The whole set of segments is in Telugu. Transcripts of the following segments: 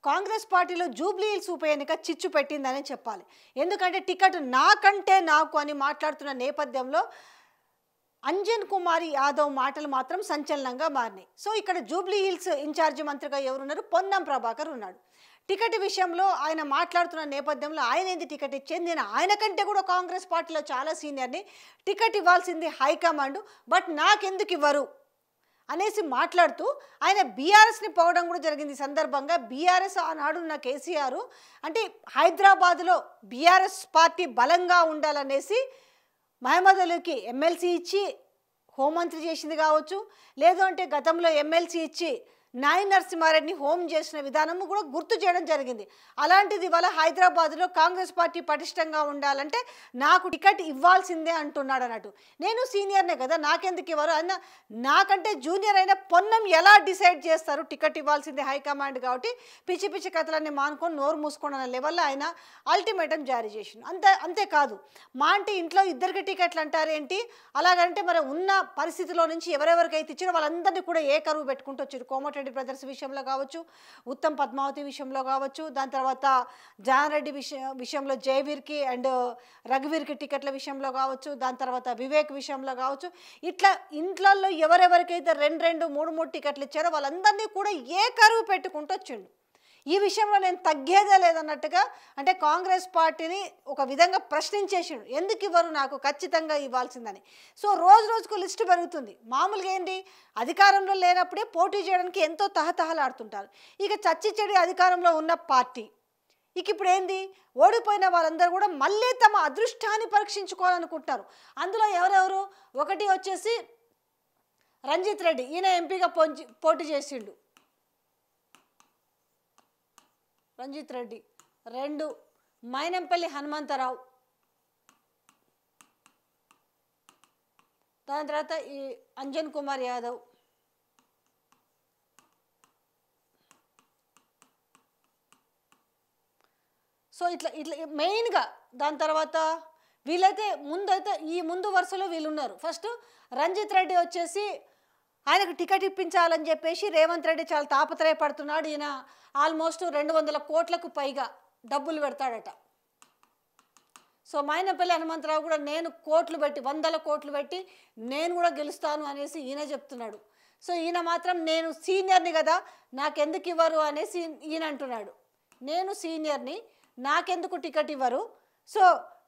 కాంగ్రెస్ పార్టీలో జూబ్లీ హిల్స్ ఉప ఎన్నిక చిచ్చు పెట్టిందని చెప్పాలి. ఎందుకంటే టికెట్ నాకంటే నాకు అని మాట్లాడుతున్న నేపథ్యంలో అంజన్ కుమార్ యాదవ్ మాటలు మాత్రం సంచలనంగా మారినాయి. సో ఇక్కడ జూబ్లీ హిల్స్ ఇన్ఛార్జి మంత్రిగా ఎవరున్నారు? పొన్నం ప్రభాకర్ ఉన్నాడు. టికెట్ విషయంలో ఆయన మాట్లాడుతున్న నేపథ్యంలో ఆయన ఏంది టికెట్ ఇచ్చేది, నేను ఆయన కంటే కూడా కాంగ్రెస్ పార్టీలో చాలా సీనియర్ని, టికెట్ ఇవ్వాల్సింది హైకమాండ్, బట్ నాకెందుకు ఇవ్వరు అనేసి మాట్లాడుతూ ఆయన బీఆర్ఎస్ని పోవడం కూడా జరిగింది. ఈ సందర్భంగా బీఆర్ఎస్ ఆనాడు ఉన్న కేసీఆర్ అంటే హైదరాబాద్లో బీఆర్ఎస్ పార్టీ బలంగా ఉండాలనేసి మహమ్మద్ అలీకి ఎమ్మెల్సీ ఇచ్చి హోంమంత్రి చేసింది కావచ్చు, లేదు అంటే గతంలో ఎమ్మెల్సీ ఇచ్చి నాయన్ నరసింహారెడ్డిని హోం చేసిన విధానము కూడా గుర్తు చేయడం జరిగింది. అలాంటిది ఇవాళ హైదరాబాద్లో కాంగ్రెస్ పార్టీ పటిష్టంగా ఉండాలంటే నాకు టికెట్ ఇవ్వాల్సిందే అంటున్నాడు అన్నట్టు. నేను సీనియర్నే కదా, నాకెందుకు ఇవ్వరు అన్న, నాకంటే జూనియర్ అయిన పొన్నం ఎలా డిసైడ్ చేస్తారు టికెట్ ఇవ్వాల్సిందే హైకమాండ్ కాబట్టి పిచ్చి పిచ్చి కథలన్నీ మానుకొని నోరు మూసుకోండి అన్న లెవెల్లో ఆయన అల్టిమేటం జారీ చేసిండు. అంతేకాదు మా అంటే ఇంట్లో ఇద్దరికి టికెట్లు అంటారేంటి, అలాగంటే మరి ఉన్న పరిస్థితిలో నుంచి ఎవరెవరికైతే ఇచ్చారో వాళ్ళందరినీ కూడా ఏ కరువు పెట్టుకుంటూ వచ్చారు. కోమటిరెడ్డి బ్రదర్స్ విషయంలో కావచ్చు, ఉత్తమ్ పద్మావతి విషయంలో కావచ్చు, దాని తర్వాత జానారెడ్డి విషయంలో జయవీర్కి అండ్ రఘువీర్కి టికెట్ల విషయంలో కావచ్చు, దాని తర్వాత వివేక్ విషయంలో కావచ్చు, ఇట్లా ఇంట్లలో ఎవరెవరికైతే రెండు మూడు టికెట్లు ఇచ్చారో వాళ్ళందరినీ కూడా ఏ కరువు పెట్టుకుంటూ వచ్చిండు. ఈ విషయంలో నేను తగ్గేదే లేదన్నట్టుగా అంటే కాంగ్రెస్ పార్టీని ఒక విధంగా ప్రశ్నించేసిండు, ఎందుకు ఇవ్వరు నాకు, ఖచ్చితంగా ఇవ్వాల్సిందని. సో రోజు రోజుకు లిస్టు పెరుగుతుంది. మామూలుగా ఏంటి, అధికారంలో లేనప్పుడే పోటీ చేయడానికి ఎంతో తహతహలాడుతుంటారు. ఇక చచ్చి చెడి అధికారంలో ఉన్న పార్టీ ఇక ఇప్పుడు ఏంది, ఓడిపోయిన వాళ్ళందరూ కూడా మళ్ళీ తమ అదృష్టాన్ని పరీక్షించుకోవాలనుకుంటున్నారు. అందులో ఎవరెవరు, ఒకటి వచ్చేసి రంజిత్ రెడ్డి, ఈయన ఎంపీగా పోటీ చేసిండు, రంజిత్ రెడ్డి. 2 మైనంపల్లి హనుమంతరావు, దాని తర్వాత ఈ అంజన్ కుమార్ యాదవ్, సో ఇట్లా మెయిన్గా. దాని తర్వాత వీళ్ళైతే ముందు వరుసలో వీళ్ళు ఉన్నారు. ఫస్ట్ రంజిత్ రెడ్డి వచ్చేసి ఆయనకు టికెట్ ఇప్పించాలని చెప్పేసి రేవంత్ రెడ్డి చాలా తాపత్రయపడుతున్నాడు. ఈయన ఆల్మోస్ట్ 200 కోట్లకు పైగా డబ్బులు పెడతాడట. సో మైనంపల్లి హనుమంతరావు కూడా నేను కోట్లు పెట్టి 100 కోట్లు పెట్టి నేను కూడా గెలుస్తాను అనేసి ఈయన చెప్తున్నాడు. సో ఈయన మాత్రం నేను సీనియర్ని కదా నాకెందుకు ఇవ్వరు అనేసి ఈయన అంటున్నాడు, నేను సీనియర్ని నాకెందుకు టికెట్ ఇవ్వరు, సో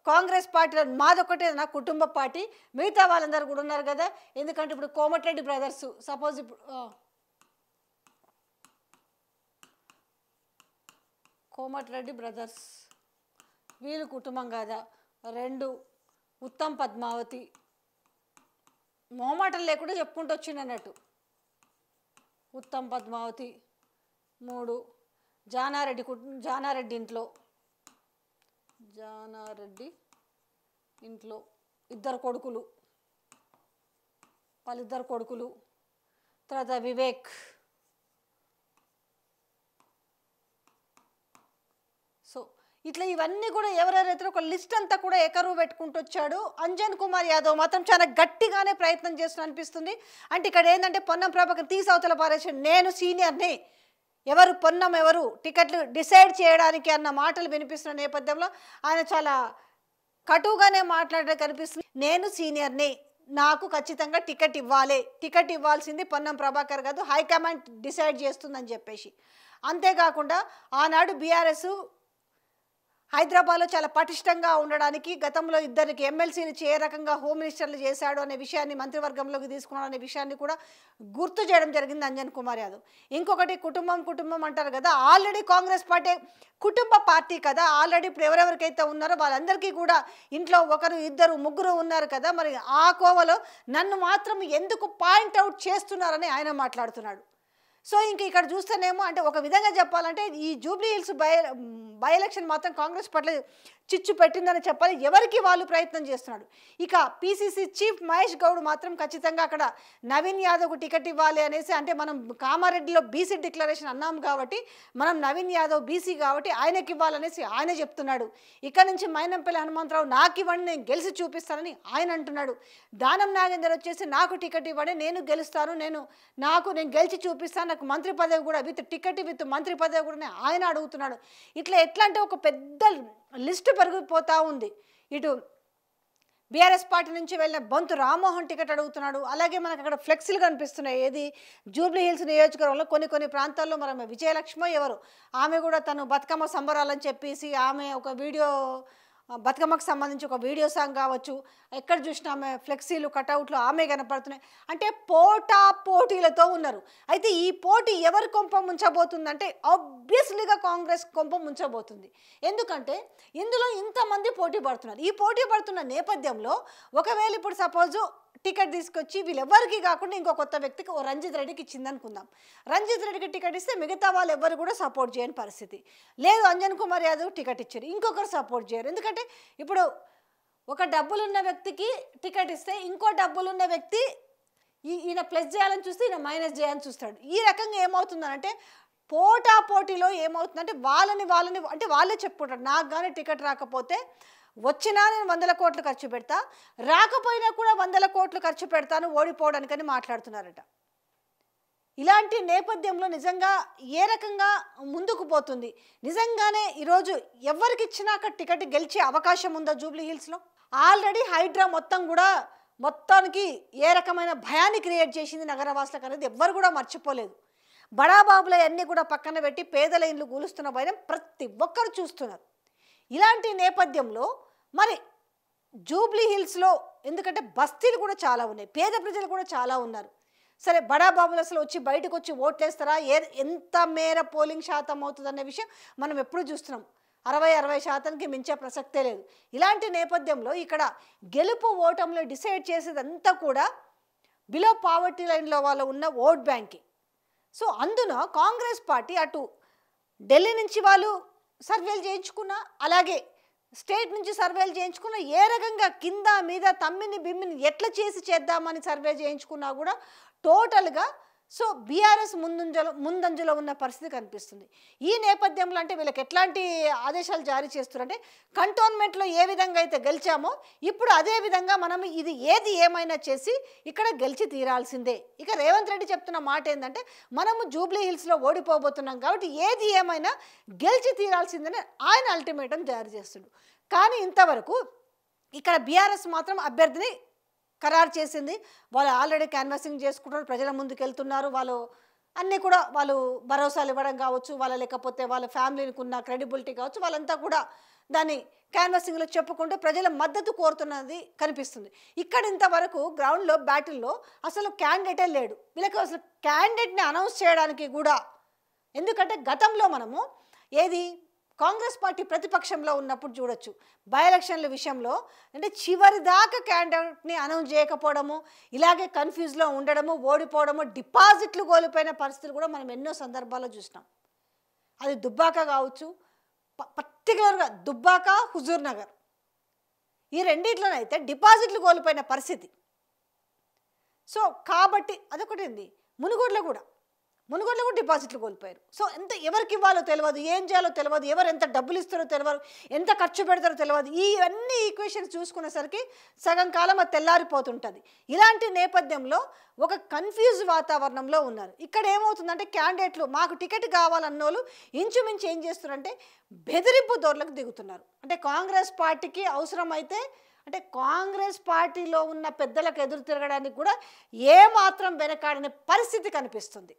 కాంగ్రెస్ పార్టీలో మాదొక్కటే నా కుటుంబ పార్టీ, మిగతా వాళ్ళందరూ కూడా ఉన్నారు కదా, ఎందుకంటే ఇప్పుడు కోమటిరెడ్డి బ్రదర్స్ సపోజ్ ఇప్పుడు కోమటిరెడ్డి బ్రదర్స్ వీళ్ళు కుటుంబం కదా, 2 ఉత్తమ్ పద్మావతి, మొహమాటం లేకుండా చెప్పుకుంటూ వచ్చింది అన్నట్టు, ఉత్తమ్ పద్మావతి. 3 జానారెడ్డి ఇంట్లో 2 కొడుకులు, వాళ్ళిద్దరు కొడుకులు. తర్వాత వివేక్, సో ఇట్లా ఇవన్నీ కూడా ఎవరెవరైతే ఒక లిస్ట్ అంతా కూడా ఏకరువు పెట్టుకుంటూ వచ్చాడు. అంజన్ కుమార్ యాదవ్ మాత్రం చాలా గట్టిగానే ప్రయత్నం చేస్తున్నా అనిపిస్తుంది. అంటే ఇక్కడ ఏంటంటే పొన్నం ప్రభాకర్ తీసవతల పారేసాడు, నేను సీనియర్ని, ఎవరు పొన్నం ఎవరు టికెట్లు డిసైడ్ చేయడానికి అన్న మాటలు వినిపిస్తున్న నేపథ్యంలో ఆయన చాలా కటువుగానే మాట్లాడడం కనిపిస్తుంది. నేను సీనియర్ని, నాకు ఖచ్చితంగా టికెట్ ఇవ్వాలి, టికెట్ ఇవ్వాల్సింది పొన్నం ప్రభాకర్ కాదు, హైకమాండ్ డిసైడ్ చేస్తుందని చెప్పేసి. అంతేకాకుండా ఆనాడు బీఆర్ఎస్ హైదరాబాద్లో చాలా పటిష్టంగా ఉండడానికి గతంలో 2 ఎమ్మెల్సీలు ఏ రకంగా హోమ్ మినిస్టర్లు చేశాడు అనే విషయాన్ని, మంత్రివర్గంలోకి తీసుకున్నాడు అనే విషయాన్ని కూడా గుర్తు చేయడం జరిగింది అంజన్ కుమార్ యాదవ్. ఇంకొకటి కుటుంబం అంటారు కదా, ఆల్రెడీ కాంగ్రెస్ పార్టీ కుటుంబ పార్టీ కదా, ఆల్రెడీ ఇప్పుడు ఎవరెవరికైతే ఉన్నారో వాళ్ళందరికీ కూడా ఇంట్లో 1 2 3 ఉన్నారు కదా, మరి ఆ కోవలో నన్ను మాత్రం ఎందుకు పాయింట్అవుట్ చేస్తున్నారని ఆయన మాట్లాడుతున్నాడు. సో ఇంక ఇక్కడ చూస్తేనేమో అంటే ఒక విధంగా చెప్పాలంటే ఈ జూబ్లీ హిల్స్ బై ఎలక్షన్ మాత్రం కాంగ్రెస్ పట్ల చిచ్చు పెట్టిందని చెప్పాలి. ఎవరికి వాళ్ళు ప్రయత్నం చేస్తున్నాడు. ఇక పీసీసీ చీఫ్ మహేష్ గౌడ్ మాత్రం ఖచ్చితంగా అక్కడ నవీన్ యాదవ్కు టికెట్ ఇవ్వాలి అనేసి, అంటే మనం కామారెడ్డిలో బీసీ డిక్లరేషన్ అన్నాం కాబట్టి మనం నవీన్ యాదవ్ బీసీ కాబట్టి ఆయనకి ఇవ్వాలనేసి ఆయన చెప్తున్నాడు. ఇక్కడ నుంచి మైనంపల్లి హనుమంతరావు నాకు ఇవ్వండి, నేను గెలిచి చూపిస్తానని ఆయన అంటున్నాడు. దానం నాగేందర్ వచ్చేసి నాకు టికెట్ ఇవ్వండి, నేను గెలుస్తాను, నేను గెలిచి చూపిస్తాను, నాకు మంత్రి పదవి కూడా విత్ టికెట్ విత్ మంత్రి పదవి కూడా ఆయన అడుగుతున్నాడు. ఇట్లా ఎట్లా అంటే ఒక పెద్ద లిస్టు పెరిగిపోతూ ఉంది. ఇటు బీఆర్ఎస్ పార్టీ నుంచి వెళ్ళిన బొంతు రామ్మోహన్ టికెట్ అడుగుతున్నాడు. అలాగే మనకు అక్కడ ఫ్లెక్సీలు కనిపిస్తున్నాయి. ఏది జూబ్లీ హిల్స్ నియోజకవర్గంలో కొన్ని ప్రాంతాల్లో మరి విజయలక్ష్మి ఎవరు ఆమె కూడా తను బతుకమ్మ సంబరాలని చెప్పేసి ఆమె ఒక వీడియో, బతుకమ్మకు సంబంధించి ఒక వీడియో సాంగ్ కావచ్చు, ఎక్కడ చూసినా ఆమె ఫ్లెక్సీలు కటౌట్లు ఆమె కనపడుతున్నాయి. అంటే పోటీలతో ఉన్నారు. అయితే ఈ పోటీ ఎవరి కొంప ముంచబోతుందంటే ఆబ్వియస్లీగా కాంగ్రెస్ కొంప ముంచబోతుంది. ఎందుకంటే ఇందులో ఇంతమంది పోటీ పడుతున్నారు. ఈ పోటీ పడుతున్న నేపథ్యంలో ఒకవేళ ఇప్పుడు సపోజు టికెట్ తీసుకొచ్చి వీళ్ళెవ్వరికి కాకుండా ఇంకో కొత్త వ్యక్తికి ఓ రంజిత్ రెడ్డికి ఇచ్చింది అనుకుందాం. రంజిత్ రెడ్డికి టికెట్ ఇస్తే మిగతా వాళ్ళు ఎవ్వరు కూడా సపోర్ట్ చేయని పరిస్థితి. లేదు అంజన్ కుమార్ యాదవ్ టికెట్ ఇచ్చారు, ఇంకొకరు సపోర్ట్ చేయరు. ఎందుకంటే ఇప్పుడు ఒక డబ్బులున్న వ్యక్తికి టికెట్ ఇస్తే ఇంకో డబ్బులున్న వ్యక్తి ఈయన ప్లస్ చేయాలని చూస్తే ఈయన మైనస్ చేయాలని చూస్తాడు. ఈ రకంగా ఏమవుతుందంటే పోటీలో ఏమవుతుందంటే వాళ్ళని అంటే వాళ్ళే చెప్పుకుంటారు, నాకు కానీ టికెట్ రాకపోతే వచ్చినా నేను 100 కోట్లు ఖర్చు పెడతా, రాకపోయినా కూడా 100 కోట్లు ఖర్చు పెడతాను ఓడిపోవడానికని మాట్లాడుతున్నారట. ఇలాంటి నేపథ్యంలో నిజంగా ఏ రకంగా ముందుకు పోతుంది? నిజంగానే ఈరోజు ఎవరికి ఇచ్చినా అక్కడ టికెట్ గెలిచే అవకాశం ఉందా జూబ్లీ హిల్స్లో? ఆల్రెడీ హైడ్రా మొత్తానికి ఏ రకమైన భయాన్ని క్రియేట్ చేసింది నగరవాసులకు అనేది ఎవ్వరు కూడా మర్చిపోలేదు. బడాబాబుల అన్నీ కూడా పక్కన పెట్టి పేదల ఇండ్లు కూలుస్తున్న భయం ప్రతి ఒక్కరు చూస్తున్నారు. ఇలాంటి నేపథ్యంలో మరి జూబ్లీ హిల్స్లో ఎందుకంటే బస్తీలు కూడా చాలా ఉన్నాయి, పేద ప్రజలు కూడా చాలా ఉన్నారు. సరే బడాబాబులు అసలు వచ్చి బయటకు వచ్చి ఓట్లేస్తారా, ఎంత మేర పోలింగ్ శాతం అవుతుందనే విషయం మనం ఎప్పుడు చూస్తున్నాం. 60% మించే ప్రసక్తే లేదు. ఇలాంటి నేపథ్యంలో ఇక్కడ గెలుపు ఓటంలో డిసైడ్ చేసేదంతా కూడా బిలో పావర్టీ లైన్లో వాళ్ళు ఉన్న ఓట్ బ్యాంకి. సో అందున కాంగ్రెస్ పార్టీ అటు ఢిల్లీ నుంచి వాళ్ళు సర్వేలు చేయించుకున్నా, అలాగే స్టేట్ నుంచి సర్వేలు చేయించుకున్నా, ఏ రకంగా కింద మీద తమ్మిని బిమ్మిని ఎట్లా చేద్దామని సర్వే చేయించుకున్నా కూడా టోటల్గా సో బీఆర్ఎస్ ముందంజలో ఉన్న పరిస్థితి కనిపిస్తుంది. ఈ నేపథ్యంలో అంటే వీళ్ళకి ఎట్లాంటి ఆదేశాలు జారీ చేస్తున్నారంటే కంటోన్మెంట్లో ఏ విధంగా అయితే గెలిచామో ఇప్పుడు అదే విధంగా మనం ఇది ఏమైనా చేసి ఇక్కడ గెలిచి తీరాల్సిందే. ఇక రేవంత్ రెడ్డి చెప్తున్న మాట ఏంటంటే మనము జూబ్లీ హిల్స్లో ఓడిపోబోతున్నాం కాబట్టి ఏమైనా గెలిచి తీరాల్సిందని ఆయన అల్టిమేటం జారీ చేస్తుండు. కానీ ఇంతవరకు ఇక్కడ బీఆర్ఎస్ మాత్రం అభ్యర్థిని ఖరారు చేసింది. వాళ్ళు ఆల్రెడీ క్యాన్వాసింగ్ చేసుకుంటారు, ప్రజల ముందుకు వెళ్తున్నారు. వాళ్ళు అన్నీ కూడా వాళ్ళు భరోసాలు ఇవ్వడం కావచ్చు, లేకపోతే వాళ్ళ ఫ్యామిలీకి ఉన్న క్రెడిబిలిటీ కావచ్చు, వాళ్ళంతా కూడా దాన్ని క్యాన్వాసింగ్లో చెప్పుకుంటూ ప్రజల మద్దతు కోరుతున్నది కనిపిస్తుంది. ఇక్కడ ఇంతవరకు గ్రౌండ్లో బ్యాటిల్లో అసలు క్యాండిడేటే లేడు. వీళ్ళకి అసలు క్యాండిడేట్ని అనౌన్స్ చేయడానికి కూడా, ఎందుకంటే గతంలో మనము కాంగ్రెస్ పార్టీ ప్రతిపక్షంలో ఉన్నప్పుడు చూడొచ్చు బై ఎలక్షన్ల విషయంలో అంటే చివరి దాకా క్యాండిడేట్ని అనౌన్స్ చేయకపోవడము, ఇలాగే కన్ఫ్యూజ్లో ఉండడము, ఓడిపోవడము, డిపాజిట్లు కోల్పోయిన పరిస్థితులు కూడా మనం ఎన్నో సందర్భాల్లో చూసినాం. అది దుబ్బాక కావచ్చు, పర్టికులర్గా దుబ్బాక, హుజూర్ నగర్ ఈ రెండిట్లోనైతే డిపాజిట్లు కోల్పోయిన పరిస్థితి. సో కాబట్టి అదొకటి ఉంది. మునుగోడులో కూడా డిపాజిట్లు కోల్పోయారు. సో ఎవరికి ఇవ్వాలో తెలియదు, ఏం చేయాలో తెలియదు, ఎవరు ఎంత డబ్బులు ఇస్తారో తెలియదు, ఎంత ఖర్చు పెడతారో తెలియదు. ఇవన్నీ ఈక్వేషన్స్ చూసుకునేసరికి సగం కాలం అది తెల్లారిపోతుంటుంది. ఇలాంటి నేపథ్యంలో ఒక కన్ఫ్యూజ్ వాతావరణంలో ఉన్నారు. ఇక్కడ ఏమవుతుందంటే క్యాండిడేట్లు మాకు టికెట్ కావాలన్నోళ్ళు ఇంచుమించు ఏం చేస్తున్నారంటే బెదిరింపు దోర్లకు దిగుతున్నారు. అంటే కాంగ్రెస్ పార్టీకి అవసరమైతే అంటే కాంగ్రెస్ పార్టీలో ఉన్న పెద్దలకు ఎదురు తిరగడానికి కూడా ఏమాత్రం వెనకాడని పరిస్థితి కనిపిస్తుంది.